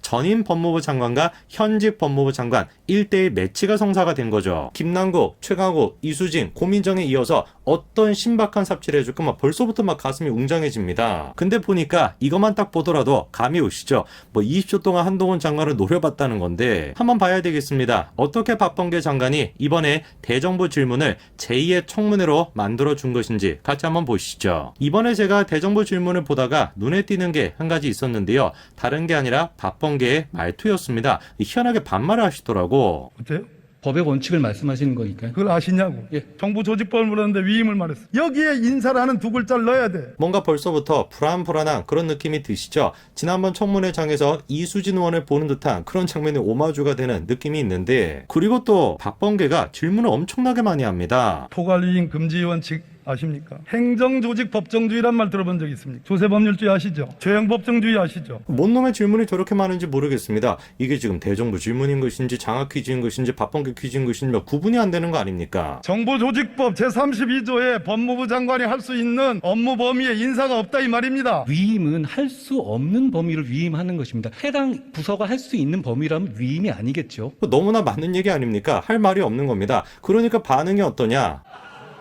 전임 법무부 장관과 현직 법무부 장관 1대1 매치가 성사가 된 거죠. 김남국, 최강욱, 이수진, 고민정에 이어서 어떤 신박한 삽질을 해줄까 막 벌써부터 막 가슴이 웅장해집니다. 근데 보니까 이것만 딱 보더라도 감이 오시죠. 뭐 20초 동안 한동훈 장관을 노려봤다는 건데 한번 봐야 되겠습니다. 어떻게 박범계 장관이 이번에 대정부 질문을 제2의 청문회로 만들어준 것인지 같이 한번 보시죠. 이번에 제가 대정부 질문을 보다가 눈에 띄는 게 한 가지 있었는데요. 다른 게 아니라 박범계의 말투였습니다. 희한하게 반말을 하시더라고. 어때요? 법의 원칙을 말씀하시는 거니까요. 그걸 아시냐고. 예. 정부 조직법을 물었는데 위임을 말했어. 여기에 인사라는 두 글자를 넣어야 돼. 뭔가 벌써부터 불안불안한 그런 느낌이 드시죠? 지난번 청문회장에서 이수진 의원을 보는 듯한 그런 장면이 오마주가 되는 느낌이 있는데, 그리고 또 박범계가 질문을 엄청나게 많이 합니다. 포괄위임 금지 원칙 아십니까? 행정조직 법정주의란 말 들어본 적 있습니까? 조세법률주의 아시죠? 죄형법정주의 아시죠? 뭔 놈의 질문이 저렇게 많은지 모르겠습니다. 이게 지금 대정부 질문인 것인지 장학 퀴즈인 것인지 박범계 퀴즈인 것인지 구분이 안 되는 거 아닙니까? 정부조직법 제32조에 법무부 장관이 할 수 있는 업무 범위에 인사가 없다 이 말입니다. 위임은 할 수 없는 범위를 위임하는 것입니다. 해당 부서가 할 수 있는 범위라면 위임이 아니겠죠. 너무나 맞는 얘기 아닙니까? 할 말이 없는 겁니다. 그러니까 반응이 어떠냐?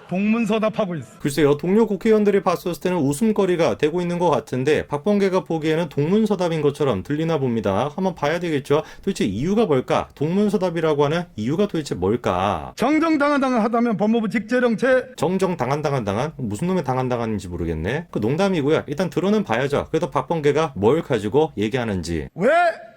동문서답하고 있어. 글쎄요, 동료 국회의원들이 봤을 때는 웃음거리가 되고 있는 것 같은데 박범계가 보기에는 동문서답인 것처럼 들리나 봅니다. 한번 봐야 되겠죠. 도대체 이유가 뭘까? 동문서답이라고 하는 이유가 도대체 뭘까? 정정당한당하다면 법무부 직제령체 정정당한 무슨 놈의 당한당한인지 모르겠네. 그 농담이고요. 일단 들어는 봐야죠. 그래도 박범계가 뭘 가지고 얘기하는지. 왜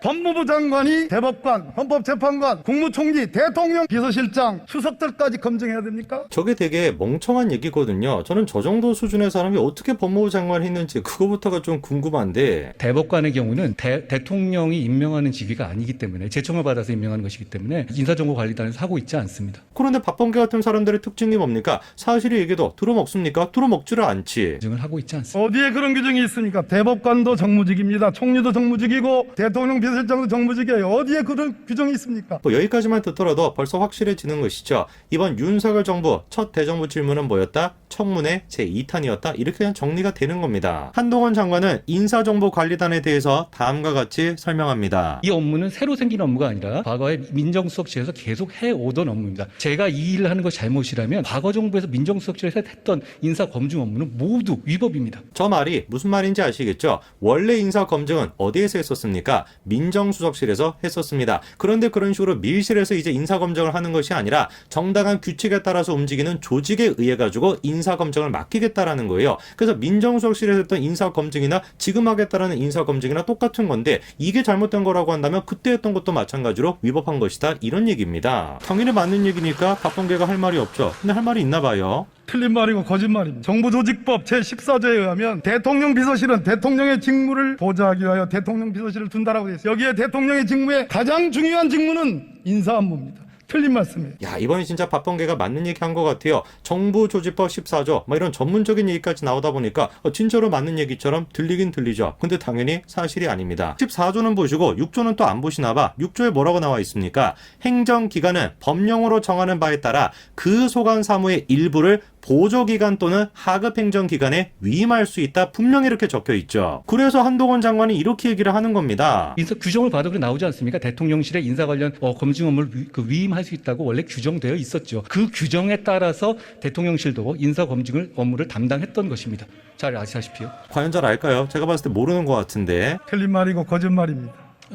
법무부 장관이 대법관, 헌법재판관, 국무총리, 대통령, 비서실장, 수석들까지 검증해야 됩니까? 저게 되게 멍청한 얘기거든요. 저는 저 정도 수준의 사람이 어떻게 법무부 장관을 했는지 그거부터가 좀 궁금한데, 대법관의 경우는 대통령이 임명하는 직위가 아니기 때문에 제청을 받아서 임명하는 것이기 때문에 인사정보관리단에서 하고 있지 않습니다. 그런데 박범계 같은 사람들의 특징이 뭡니까? 사실이 얘기도 들어먹습니까? 들어먹지를 않지. 증을 하고 있지 않습니다. 어디에 그런 규정이 있습니까? 대법관도 정무직입니다. 총리도 정무직이고 대통령 비서실장도 정무직이에요. 어디에 그런 규정이 있습니까? 뭐 여기까지만 듣더라도 벌써 확실해지는 것이죠. 이번 윤석열 정부 첫 대정부 질문은 뭐였다? 청문회 제2탄이었다. 이렇게 그냥 정리가 되는 겁니다. 한동훈 장관은 인사정보관리단에 대해서 다음과 같이 설명합니다. 이 업무는 새로 생긴 업무가 아니라 과거에 민정수석실에서 계속 해오던 업무입니다. 제가 이 일을 하는 것이 잘못이라면 과거 정부에서 민정수석실에서 했던 인사검증 업무는 모두 위법입니다. 저 말이 무슨 말인지 아시겠죠? 원래 인사검증은 어디에서 했었습니까? 민정수석실에서 했었습니다. 그런데 그런 식으로 밀실에서 이제 인사검증을 하는 것이 아니라 정당한 규칙에 따라서 움직이는 조직에 의해 가지고 인사검증을 맡기겠다라는 거예요. 그래서 민정수석실에서 했던 인사검증이나 지금 하겠다라는 인사검증이나 똑같은 건데, 이게 잘못된 거라고 한다면 그때 했던 것도 마찬가지로 위법한 것이다, 이런 얘기입니다. 당연히 맞는 얘기니까 박범계가 할 말이 없죠. 근데 할 말이 있나 봐요. 틀린 말이고 거짓말입니다. 정부조직법 제14조에 의하면 대통령 비서실은 대통령의 직무를 보좌하기 위하여 대통령 비서실을 둔다라고 되어 있어요. 여기에 대통령의 직무의 가장 중요한 직무는 인사 업무입니다. 틀린 말씀이에요. 야, 이번에 진짜 박범계가 맞는 얘기 한 것 같아요. 정부조직법 14조 이런 전문적인 얘기까지 나오다 보니까 진짜로 맞는 얘기처럼 들리긴 들리죠. 근데 당연히 사실이 아닙니다. 14조는 보시고 6조는 또 안 보시나 봐. 6조에 뭐라고 나와 있습니까? 행정기관은 법령으로 정하는 바에 따라 그 소관 사무의 일부를 보조기관 또는 하급행정기관에 위임할 수 있다. 분명히 이렇게 적혀 있죠. 그래서 한동훈 장관이 이렇게 얘기를 하는 겁니다. 인사 규정을 봐도 그래 나오지 않습니까? 대통령실에 인사 관련 검증 업무를 위임할 수 있다고 원래 규정되어 있었죠. 그 규정에 따라서 대통령실도 인사 검증을 업무를 담당했던 것입니다. 잘 아시다시피요. 과연 잘 알까요? 제가 봤을 때 모르는 것 같은데. 틀린 말이고 거짓말입니다.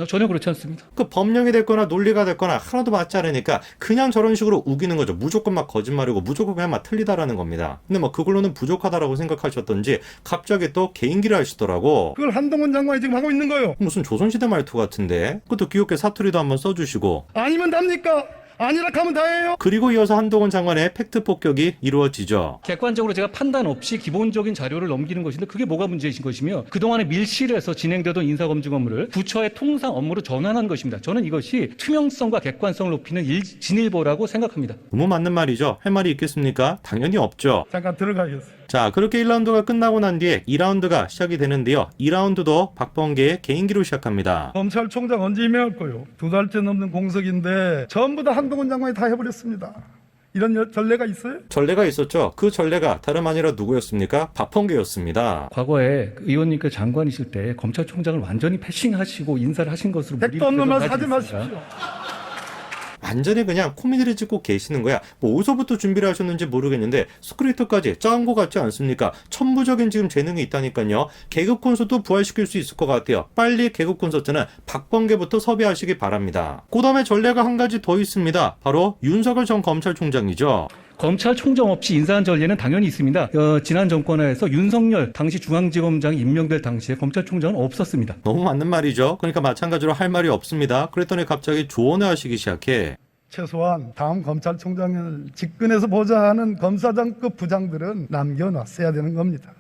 전혀 그렇지 않습니다. 그 법령이 됐거나 논리가 됐거나 하나도 맞지 않으니까 그냥 저런 식으로 우기는 거죠. 무조건 막 거짓말이고 무조건 그냥 막 틀리다라는 겁니다. 근데 뭐 그걸로는 부족하다라고 생각하셨던지 갑자기 또 개인기를 하시더라고. 그걸 한동훈 장관이 지금 하고 있는 거예요. 무슨 조선시대 말투 같은데. 그것도 귀엽게 사투리도 한번 써주시고. 아니면 답니까? 아니라 하면 다예요. 그리고 이어서 한동훈 장관의 팩트 폭격이 이루어지죠. 객관적으로 제가 판단 없이 기본적인 자료를 넘기는 것인데 그게 뭐가 문제이신 것이며, 그동안에 밀실에서 진행되던 인사검증 업무를 부처의 통상 업무로 전환한 것입니다. 저는 이것이 투명성과 객관성을 높이는 진일보라고 생각합니다. 너무 맞는 말이죠. 할 말이 있겠습니까? 당연히 없죠. 잠깐 들어가겠습니다. 자, 그렇게 1라운드가 끝나고 난 뒤에 2라운드가 시작이 되는데요. 2라운드도 박범계의 개인기로 시작합니다. 검찰총장 언제 임명할 거요? 2달째 넘는 공석인데 전부 다 한동훈 장관이 다 해버렸습니다. 이런 전례가 있어요? 전례가 있었죠. 그 전례가 다름 아니라 누구였습니까? 박범계였습니다. 과거에 그 의원님께 장관이실 때 검찰총장을 완전히 패싱하시고 인사를 하신 것으로 택도 없는 말 하지 있습니다. 마십시오. 완전히 그냥 코미디를 찍고 계시는 거야. 뭐 어디서부터 준비를 하셨는지 모르겠는데 스크립트까지 짠 거 같지 않습니까? 천부적인 지금 재능이 있다니까요. 개그 콘서트 부활시킬 수 있을 것 같아요. 빨리 개그 콘서트는 박범계부터 섭외하시기 바랍니다. 그 다음에 전례가 한 가지 더 있습니다. 바로 윤석열 전 검찰총장이죠. 검찰총장 없이 인사한 전례는 당연히 있습니다. 지난 정권하에서 윤석열 당시 중앙지검장이 임명될 당시에 검찰총장은 없었습니다. 너무 맞는 말이죠. 그러니까 마찬가지로 할 말이 없습니다. 그랬더니 갑자기 조언을 하시기 시작해. 최소한 다음 검찰총장을 직근에서 보자 하는 검사장급 부장들은 남겨놨어야 되는 겁니다.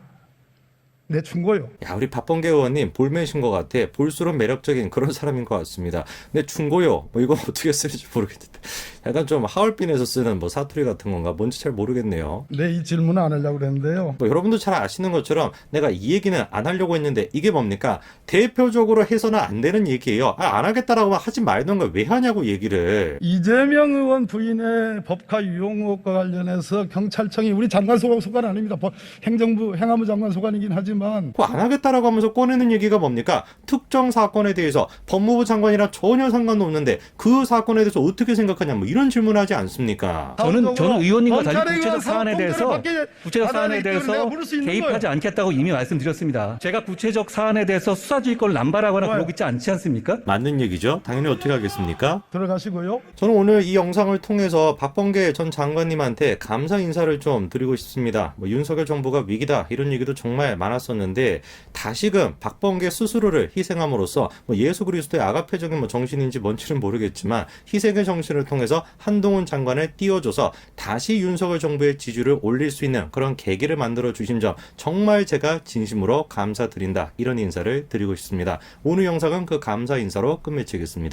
내 충고요. 야, 우리 박범계 의원님 볼매신 것 같아. 볼수록 매력적인 그런 사람인 것 같습니다. 근데 충고요. 뭐 이거 어떻게 쓰는지 모르겠는데. 약간 좀 하얼빈에서 쓰는 뭐 사투리 같은 건가? 뭔지 잘 모르겠네요. 네, 이 질문을 안 하려고 그랬는데요. 뭐 여러분도 잘 아시는 것처럼 내가 이 얘기는 안 하려고 했는데 이게 뭡니까? 대표적으로 해서는 안 되는 얘기예요. 안 하겠다라고 하지 말던가 왜 하냐고 얘기를. 이재명 의원 부인의 법카 유용 의혹과 관련해서 경찰청이 우리 장관 소관 아닙니다. 행정부 행안부 장관 소관이긴 하지만 안 하겠다라고 하면서 꺼내는 얘기가 뭡니까? 특정 사건에 대해서 법무부 장관이랑 전혀 상관없는데 그 사건에 대해서 어떻게 생각하냐 뭐 이런 질문을 하지 않습니까? 저는 의원님과 달리 검찰에 의한 구체적 사안에 대해서 개입하지 않겠다고 이미 말씀드렸습니다. 제가 구체적 사안에 대해서 수사지휘권을 남발하거나 좋아요. 그러고 있지 않지 않습니까? 맞는 얘기죠. 당연히 어떻게 하겠습니까? 들어가시고요. 저는 오늘 이 영상을 통해서 박범계 전 장관님한테 감사 인사를 좀 드리고 싶습니다. 뭐 윤석열 정부가 위기다 이런 얘기도 정말 많았었는데 다시금 박범계 스스로를 희생함으로써 뭐 예수 그리스도의 아가페적인 뭐 정신인지 뭔지는 모르겠지만 희생의 정신을 통해서 한동훈 장관을 띄워줘서 다시 윤석열 정부의 지지를 올릴 수 있는 그런 계기를 만들어 주신 점 정말 제가 진심으로 감사드린다 이런 인사를 드리고 싶습니다. 오늘 영상은 그 감사 인사로 끝맺히겠습니다.